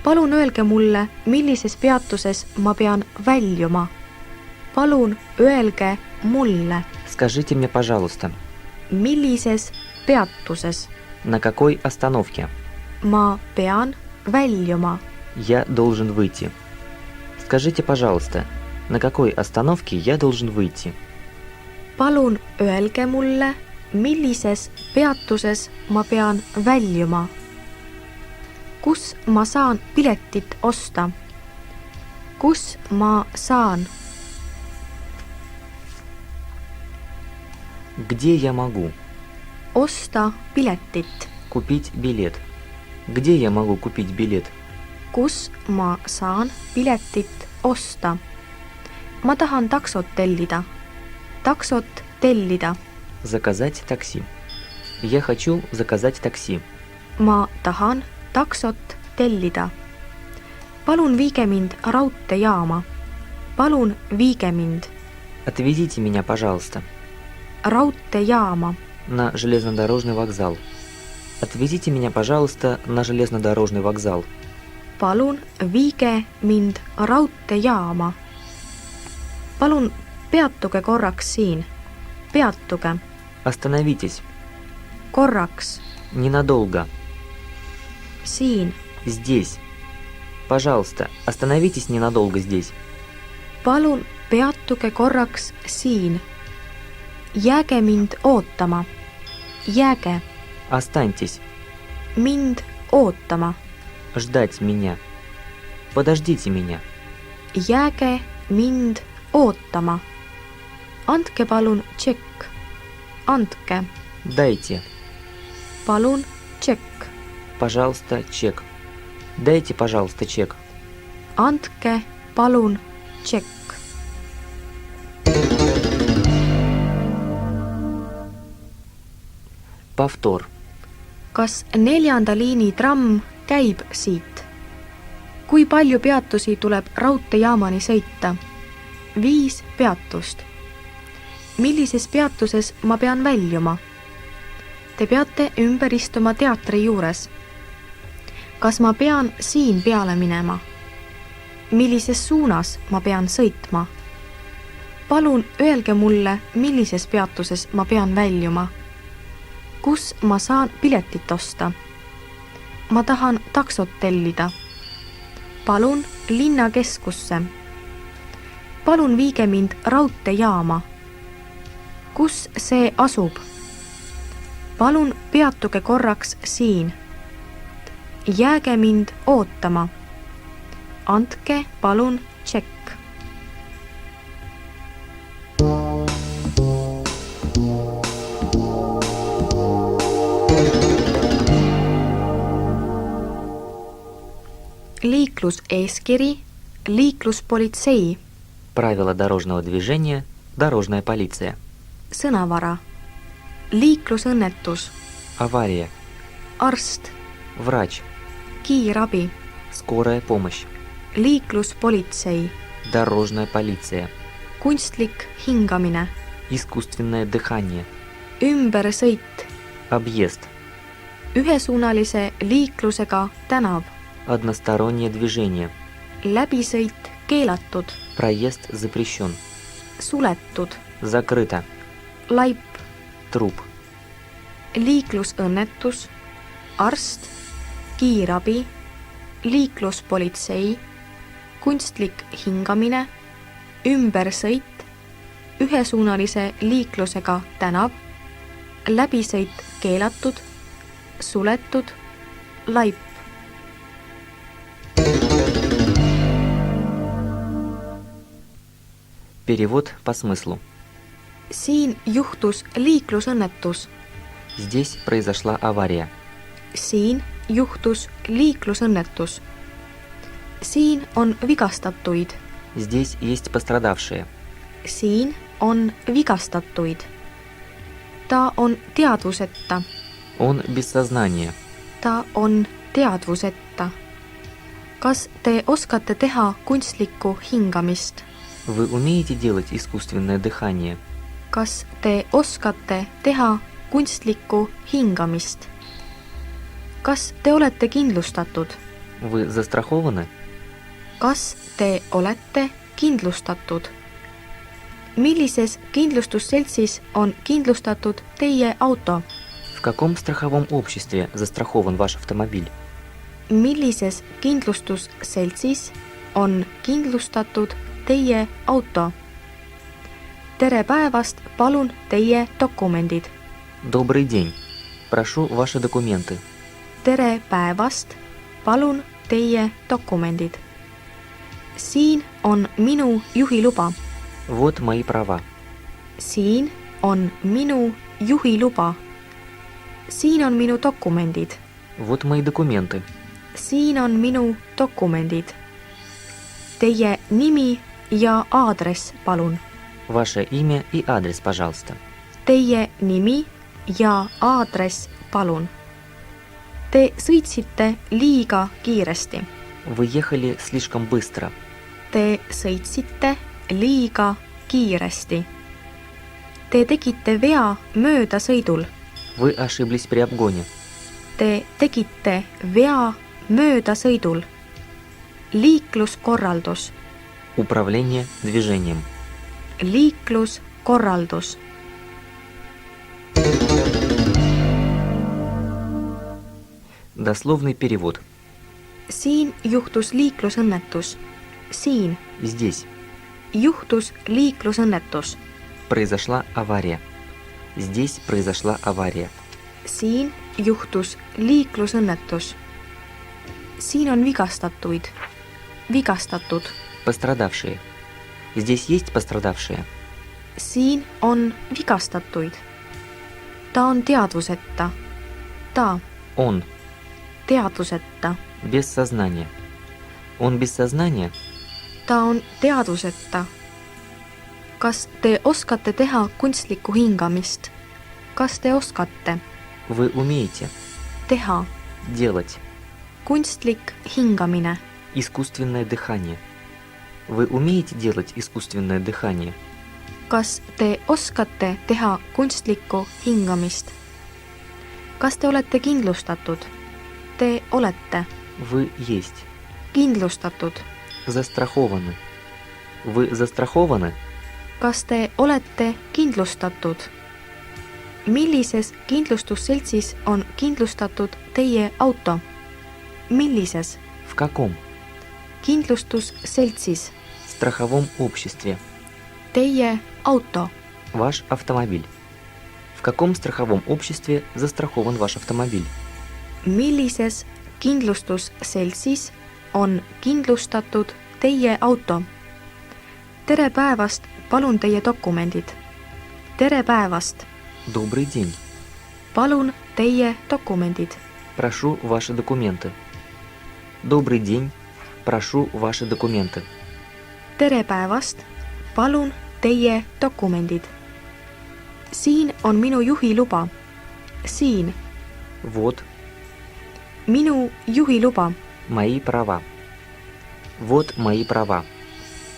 Palun öelge mulle, millises peatuses ma pean väljuma. Palun öelge mulle. Скажите мне, пожалуйста, Millises peatuses на какой остановке ma pean väljuma. я должен выйти? Скажите, пожалуйста, на какой остановке я должен выйти? Palun öelge mulle, millises peatuses ma pean väljuma. Kus ma saan piletit osta? Kus ma saan? Где я могу Osta piletit. купить билет? Где я могу купить билет? Kus ma saan piletit osta? Ma tahan taksot tellida. Taksot tellida. Заказать такси. Я хочу заказать такси. Ma tahan taksot tellida. Palun viige mind raudteejaama. Palun viige mind Отвезите меня, пожалуйста, raudteejaama. на железнодорожный вокзал. Отвезите меня, пожалуйста, на железнодорожный вокзал. Palun viige mind raudteejaama. Palun peatuge korraks siin. Peatuge. Остановитесь. Korraks. Ненадолго. Siin. Здесь. Пожалуйста, остановитесь ненадолго здесь. Palun peatuge korraks siin. Jääge mind ootama. Jääge Останьтесь. mind ootama. Ждать меня. Подождите меня. Jääge mind ootama. Andke palun tšekk. Andke. Дайте. Palun tšekk. Пожалуйста, чек. Дайте, пожалуйста, чек. Andke palun tšekk. Повтор. Kas 4. liini tramm käib siit? Kui palju peatusi tuleb raudteejaamani sõita? 5 peatust. Millises peatuses ma pean väljuma? Te peate ümber istuma teatri juures. Kas ma pean siin peale minema? Millises suunas ma pean sõitma? Palun öelge mulle, millises peatuses ma pean väljuma. Kus ma saan piletit osta? Ma tahan taksot tellida. Palun linnakeskusse. Palun viige mind raudteejaama. Kus see asub? Palun peatuge korraks siin. Jääge mind ootama. Andke palun tšekk. Liikluseeskiri, liikluspolitsei. Правила дорожного движения, дорожная полиция. Sõnavara. Liiklusõnnetus. Авария. Arst. Врач. Kiirabi. Скорая помощь. Liikluspolitsei. Дорожная полиция. Kunstlik hingamine. Искусственное дыхание. Ümbersõit. Объезд. Ühesuunalise liiklusega tänav. Одностороннее движение. Läbisõit keelatud. Проезд запрещен. Suletud. Закрыто. Laip. Труп. Liiklusõnnetus. Arst. Kiirabi. Liikluspolitsei. Kunstlik hingamine. Ümbersõit. Ühesuunalise liiklusega tänav. Läbisõit keelatud. Suletud. Laip. Перевод по смыслу. Siin juhtus liiklusõnnetus. Здесь произошла авария. Siin juhtus liiklusõnnetus. Siin on vigastatuid. Здесь есть пострадавшие. Siin on vigastatuid. Ta on teadvuseta. Он без сознания. Ta on teadvuseta. Kas te oskate teha kunstlikku hingamist? Вы умеете делать искусственное дыхание? Kas te oskate teha kunstlikku hingamist? Kas te olete kindlustatud? Вы застрахованы? Kas te olete kindlustatud? Millises kindlustusseltsis on kindlustatud teie auto? В каком страховом обществе застрахован ваш автомобиль? Millises kindlustusseltsis on kindlustatud teie auto? Tere päevast, palun teie dokumendid. Добрый день. Прошу ваши документы. Tere päevast, palun teie dokumendid. Siin on minu juhiluba. Вот мои права. Siin on minu juhiluba. Siin on minu dokumendid. Вот мои документы. Siin on minu dokumendid. Teie nimi ja aadress, palun. Ваше имя и адрес, пожалуйста. Teie nimi ja aadress, palun. Te sõitsite liiga kiiresti. Вы ехали слишком быстро. Te sõitsite liiga kiiresti. Te tegite vea möödasõidul. Вы ошиблись при обгоне. Te tegite vea möödasõidul. Liikluskorraldus. Управление движением. Liikluskorraldus. Дословный перевод. Siin juhtus liiklusõnnetus. Siin Здесь juhtus liiklusõnnetus. произошла авария. Здесь произошла авария. Siin juhtus liiklusõnnetus. Siin on vigastatuid. Vigastatud. Пострадавшие. Здесь есть пострадавшие. Siin on vigastatuid. Ta on teadvuseta. Ta Он teadvuseta. без сознания. Он без сознания? Ta on teadvuseta. Kas te oskate teha kunstlikku hingamist? Kas te oskate Вы умеете teha делать kunstlik hingamine? искусственное дыхание. Вы умеете делать искусственное дыхание? Kas te oskate teha kunstlikku hingamist? Kas te olete kindlustatud? Te olete Вы есть. kindlustatud. Застрахованы. Вы застрахованы? Kas te olete kindlustatud? Millises kindlustusseltsis on kindlustatud teie auto? Millises В каком? kindlustusseltsis Страховом обществе. teie auto? Ваш автомобиль. В каком страховом обществе застрахован ваш автомобиль? Millises kindlustusseltsis on kindlustatud teie auto? Tere päevast, palun teie dokumendid. Tere päevast, Добрый день. palun teie dokumendid. Прошу ваши документы. Добрый день. Прошу ваши документы. Tere päevast, palun teie dokumendid. Siin on minu juhiluba. Siin Вот minu juhiluba. мои права. Вот мои права.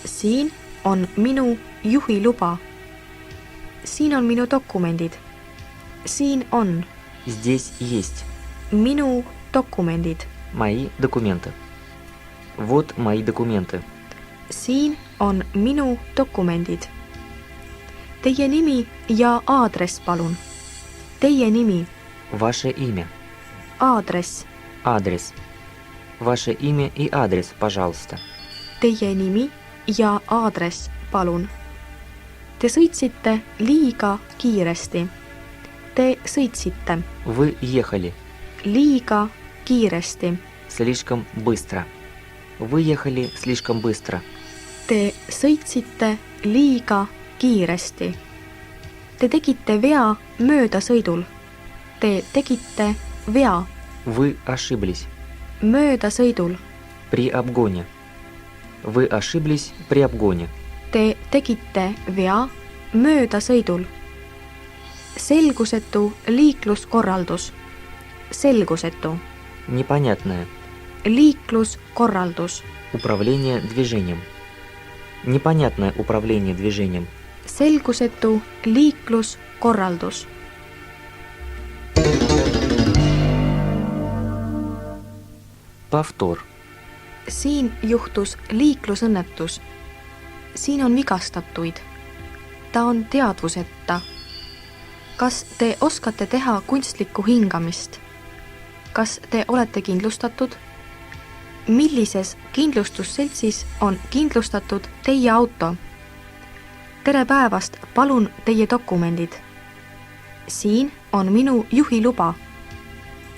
Siin on minu juhiluba. Siin on minu dokumendid. Siin on Здесь есть minu dokumendid. мои документы. Вот мои документы. Siin on minu dokumendid. Teie nimi ja aadress, palun. Teie nimi, Ваше имя. aadress. Адрес. Ваше имя и адрес, пожалуйста. Teie nimi ja aadress, palun. Te sõitsite liiga kiiresti. Te sõitsite Вы ехали liiga kiiresti. слишком быстро. Вы ехали слишком быстро. Te sõitsite liiga kiiresti. Te tegite vea möödasõidul. Te tegite vea Вы ошиблись möödasõidul. при обгоне. Вы ошиблись при обгоне. Te tegite vea möödasõidul. Selgusetu liikluskorraldus. Selgusetu Непонятное. liikluskorraldus. Управление движением. Непонятное управление движением. Selgusetu liikluskorraldus. Повтор. Siin juhtus liiklusõnnetus. Siin on vigastatuid. Ta on teadvuseta. Kas te oskate teha kunstlikku hingamist? Kas te olete kindlustatud? Millises kindlustusseltsis on kindlustatud teie auto? Tere päevast, palun teie dokumendid. Siin on minu juhiluba.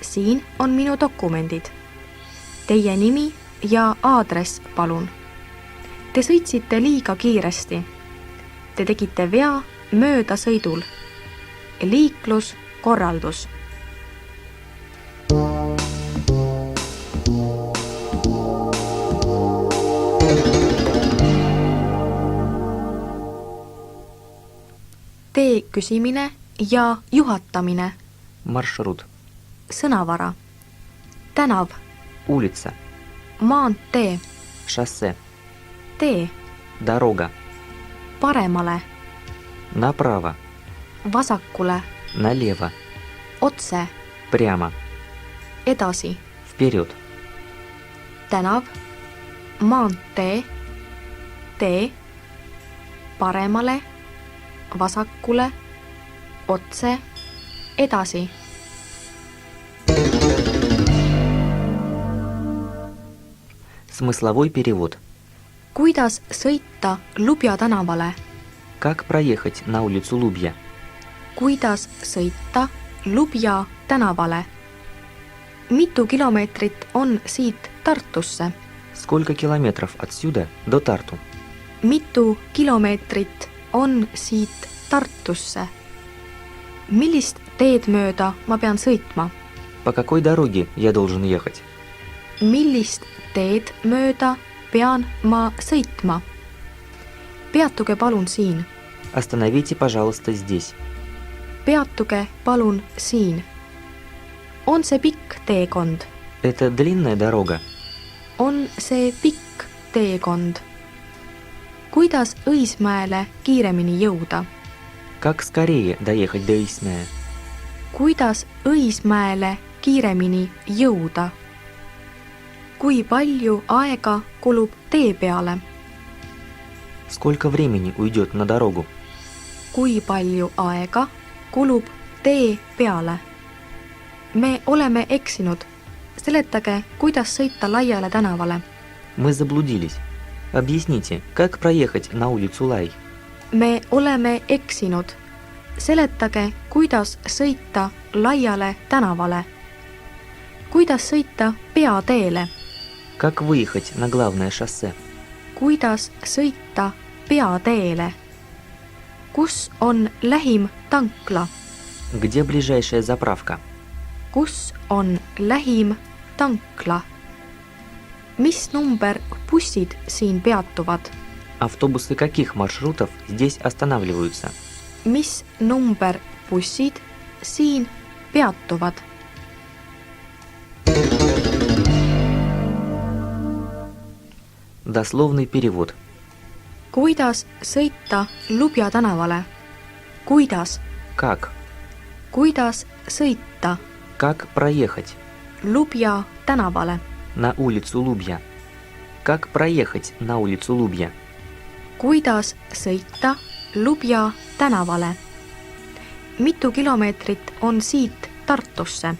Siin on minu dokumendid. Teie nimi ja aadress, palun. Te sõitsite liiga kiiresti. Te tegite vea möödasõidul. Liikluskorraldus. Tee küsimine ja juhatamine. Маршрут. Sõnavara. Tänav. Улица. Maantee. Шоссе. Tee. Дорога. Paremale. Направо. Vasakule. Налево. Otse. Прямо. Edasi. Вперед. Tänav. Maantee. Tee. Paremale. Vasakule. Otse. Edasi. Смысловой перевод. Kuidas sõita Lubja tänavale? Как проехать на улицу Лубья? Kuidas sõita Lubja tänavale? Mitu kilomeetrit on siit Tartusse? Сколько километров отсюда до Тарту? Mitu kilomeetrit on siit Tartusse? Millist teed mööda ma pean sõitma? По какой дороге я должен ехать? Millist teed mööda pean ma sõitma? Peatuge palun siin. Остановите, пожалуйста, здесь. Peatuge palun siin. On see pikk teekond? Это длинная дорога. On see pikk teekond? Kuidas Õismäele kiiremini jõuda? Как скорее доехать до Исмея? Kuidas Õismäele kiiremini jõuda? Kui palju aega kulub tee peale? Сколько времени уйдет на дорогу? Kui palju aega kulub tee peale? Me oleme eksinud. Seletage, kuidas sõita laiale tänavale. Мы заблудились. Объясните, как проехать на улицу Лай? Me oleme eksinud. Seletage, kuidas sõita laiale tänavale. Kuidas sõita peateele? Как выехать на главное шоссе? Kuidas sõita peateele? Kus on lähim tankla? Где ближайшая заправка? Kus on lähim tankla? Mis number bussid siin peatuvad? Автобусы каких маршрутов здесь останавливаются? Mis number bussid siin peatuvad? Дословный перевод. Kuidas sõita Lubja tänavale? Kuidas? Как? Kuidas sõita Как проехать Lubja tänavale? на улицу Лубья? Как проехать на улицу Лубья? Kuidas sõita Lubja tänavale? Mitu kilomeetrit on siit Tartusse?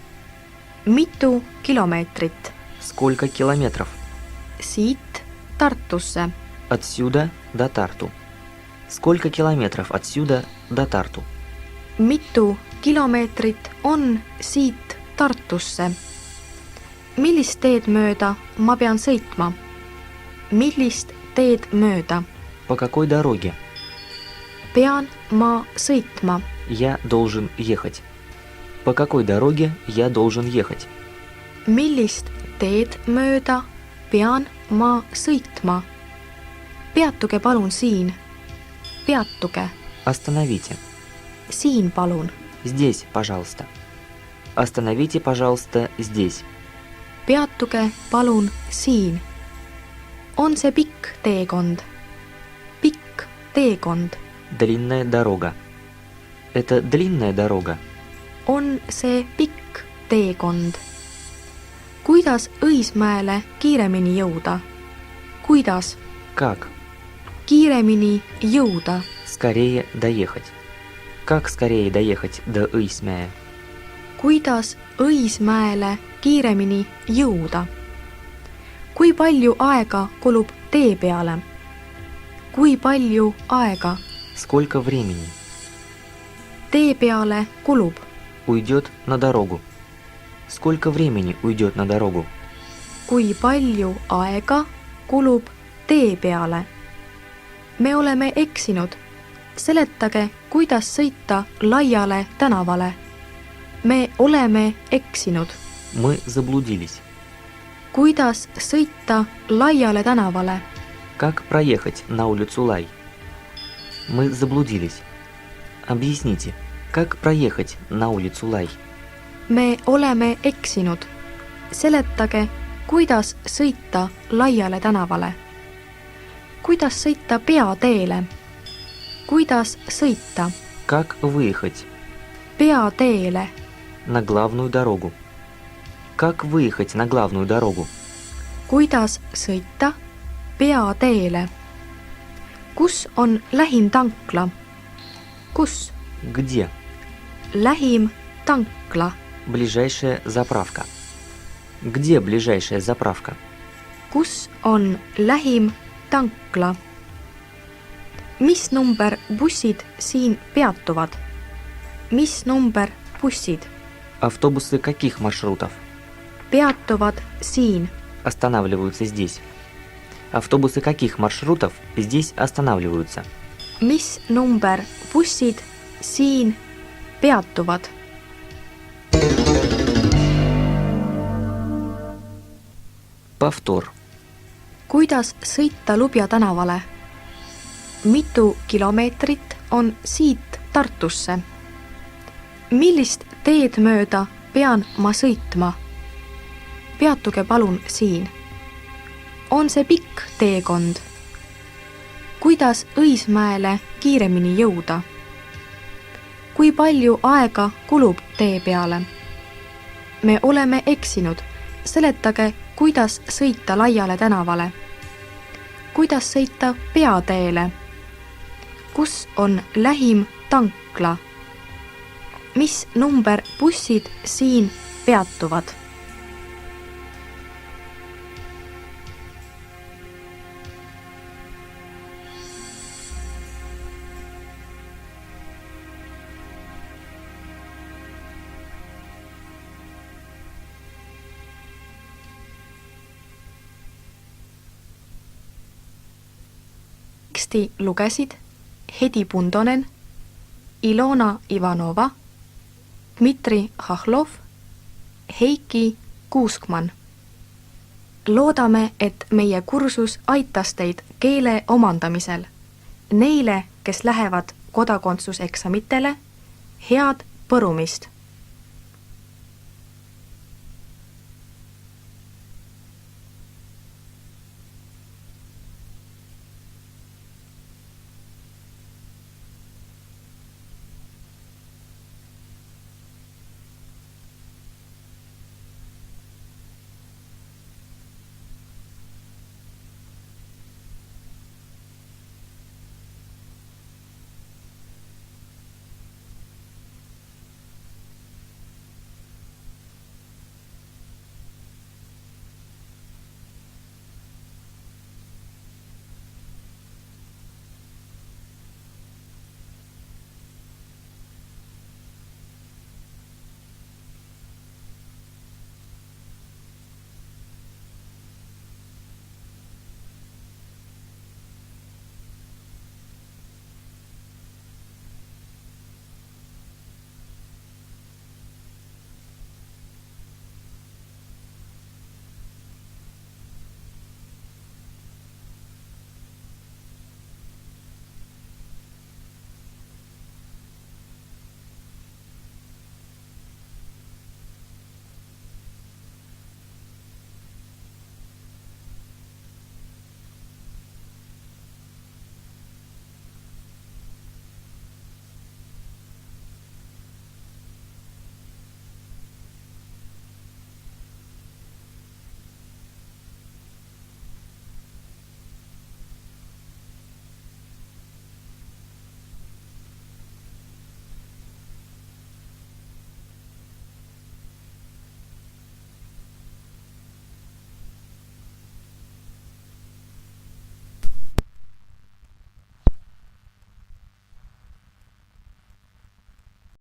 Mitu kilomeetrit Сколько километров siit Tartusse? отсюда до Тарту? Сколько километров отсюда до Тарту? Mitu kilomeetrit on siit Tartusse? Millist teed mööda ma pean sõitma? Millist teed mööda По какой дороге pean ma sõitma? я должен ехать? По какой дороге я должен ехать? Millist teed mööda pean ma sõitma? Peatuge palun siin. Peatuge. Остановите. Siin palun. Здесь, пожалуйста. Остановите, пожалуйста, здесь. Peatuge palun siin. On see pikk teekond? Pikk teekond. Длинная дорога. Это длинная дорога. On see pikk teekond? kuidas Õismäele kiiremini jõuda? Kuidas? Как? Kiiremini jõuda. Скорее доехать. Как скорее доехать до Õismäe? Kuidas Õismäele kiiremini jõuda? Kui palju aega kulub tee peale? Kui palju aega? Сколько времени? Tee peale kulub. Уйдет на дорогу. Сколько времени уйдет на дорогу? Kui palju aega kulub tee peale? Me oleme eksinud. Seletage, kuidas sõita laiale tänavale. Me oleme eksinud. Мы заблудились. Kuidas sõita laiale tänavale? Как проехать на улицу Лай? Мы заблудились. Объясните, как проехать на улицу Лай? Me oleme eksinud. Seletage, kuidas sõita laiale tänavale. Kuidas sõita peateele? Kuidas sõita Как выехать peateele? на главную дорогу? Как выехать на главную дорогу? Kuidas sõita peateele? Kus on lähim tankla? Kus? Где? Lähim tankla. Ближайшая заправка. Где ближайшая заправка? Kus on lähim tankla? Mis number bussid siin peatuvad? Mis number bussid Автобусы каких маршрутов peatuvad siin? останавливаются здесь? Автобусы каких маршрутов здесь останавливаются? Mis number bussid siin peatuvad? Повтор. Kuidas sõita Lubja tänavale? Mitu kilomeetrit on siit Tartusse? Millist teed mööda pean ma sõitma? Peatuge palun siin. On see pikk teekond? Kuidas Õismäele kiiremini jõuda? Kui palju aega kulub tee peale? Me oleme eksinud. Seletage, kuidas sõita laiale tänavale. Kuidas sõita peateele? Kus on lähim tankla? Mis number bussid siin peatuvad? Teksti lugesid Hedi Pundonen, Ilona Ivanova, Dmitri Hahlov, Heiki Kuuskman. Loodame, et meie kursus aitas teid keele omandamisel. Neile, kes lähevad kodakondsuseksamitele, head põrumist!